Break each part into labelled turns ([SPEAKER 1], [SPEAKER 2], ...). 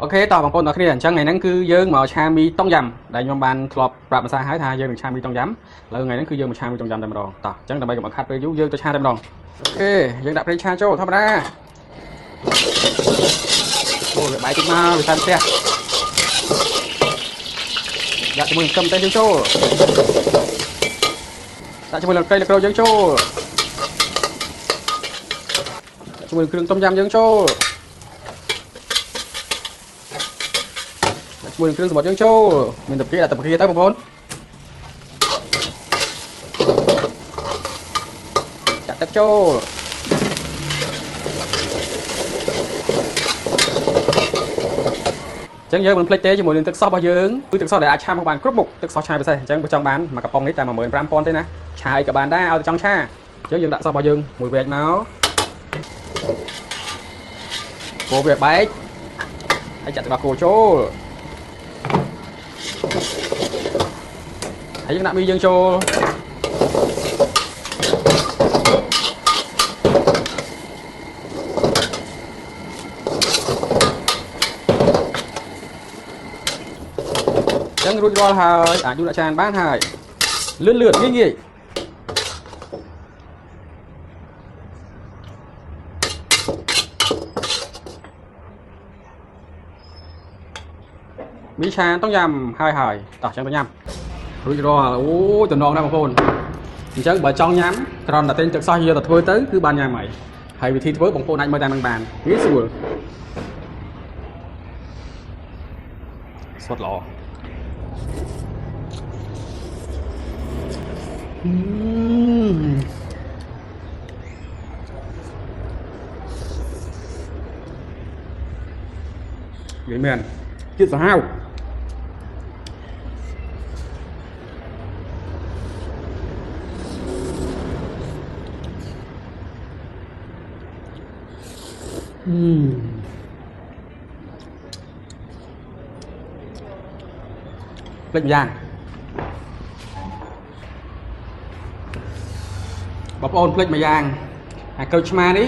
[SPEAKER 1] អូខេតោះបងប្អូនទាំងគ្នាអញ្ចឹងថ្ងៃហ្នឹងគឺយើងមកឆាមីតុងយ៉ាំដែលខ្ញុំបានធ្លាប់ប្រាប់ម្សាហើយថាយើងនឹងឆាមីតុងយ៉ាំឥឡូវថ្ងៃហ្នឹងគឺយើងមកឆាមីតុងយ៉ាំតែម្ដងតោះអញ្ចឹងដើម្បីកុំឲ្យខាត់ពេលយូរយើងទៅឆាតែម្ដងអូខេយើងដាក់ប្រេងឆាចូលធម្មតាអូវាបាយតិចមកវាតាមផ្ទះដាក់ជាមួយខ្ទឹមទេយើងចូលដាក់ជាមួយនឹងត្រីល្ក្រូចយើងចូលជាមួយគ្រឿងតុងយ៉ាំយើងចូលមួយគ្រឿងសមុទ្រយើងចូលមានតែព្រាដាក់តែព្រាទៅបងប្អូនចាក់ទឹកចូលអញ្ចឹងយើងមិនភ្លេចទេជាមួយនឹងទឹកសោះរបស់យើងគឺទឹកសោះដែលអាចឆាមកបានគ្រប់មុខទឹកសោះឆាពិសេសអញ្ចឹងបើចង់បានមួយកំប៉ុងនេះតែ 15000 ទេណាឆាអីក៏បានដែរឲ្យតែចង់ឆាអញ្ចឹងយើងដាក់សោះរបស់យើងមួយវែកមកគោវាបែកហើយចាក់ទឹកដោះគោចូលហើយយើងដាក់មីយើងចូលចឹងរួចរាល់ហើយអាចយកដាក់ចានបានហើយលឿនងាយងាយមីឆាតុងយ៉ាំហើយតោះចឹងទៅញ៉ាំរួចរាល់អូតំណងណាបងប្អូនអញ្ចឹងបើចង់ញ៉ាំគ្រាន់តែទិញទឹកសោះយកទៅធ្វើទៅគឺបានញ៉ាំហើយវិធីធ្វើបងប្អូនអាចមើលតាមនឹងបានងាយស្រួលស្វិតល្អនិយាយមែនជាតិសាហាវភ្លេចម្យ៉ាងបងប្អូនភ្លេចម្យ៉ាងអាកូវឆ្មានេះ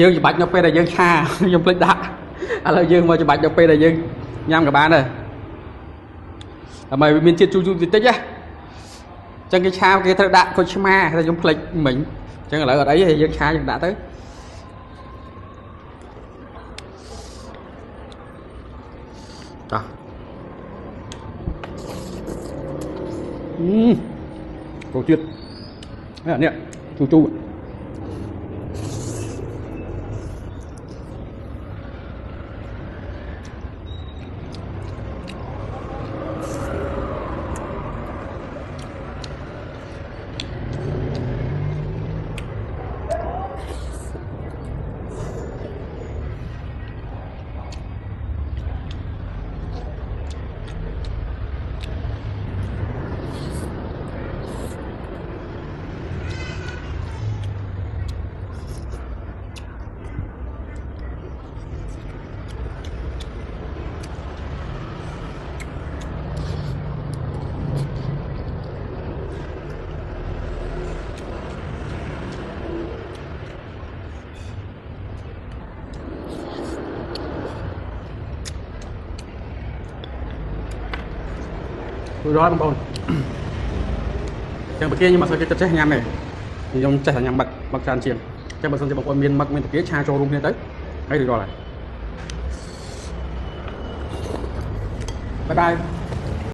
[SPEAKER 1] យើងច្បាច់នៅពេលដែលយើងឆាខ្ញុំភ្លេចដាក់ឥឡូវយើងមកច្បាច់នៅពេលដែលយើងញ៉ាំក៏បានដែរដើម្បីវាមានជាតិជូរតិចណាអញ្ចឹងគេឆាគេត្រូវដាក់កូវឆ្មាតែខ្ញុំភ្លេចមិញអញ្ចឹងឥឡូវអត់អីទេយើងឆាយើងដាក់ទៅតោះគោទៀតនេះជូររួចរាល់បងប្អូនចឹងបើគេខ្ញុំអត់សូវចេះចិត្តចេះញ៉ាំទេខ្ញុំចេះតែញ៉ាំមឹកច្រើនជាងចឹងបើសិនជាបងប្អូនមានមឹកមានតាឆាចូលរួមគ្នាទៅហើយរួចរាល់ហើយបាយបាយ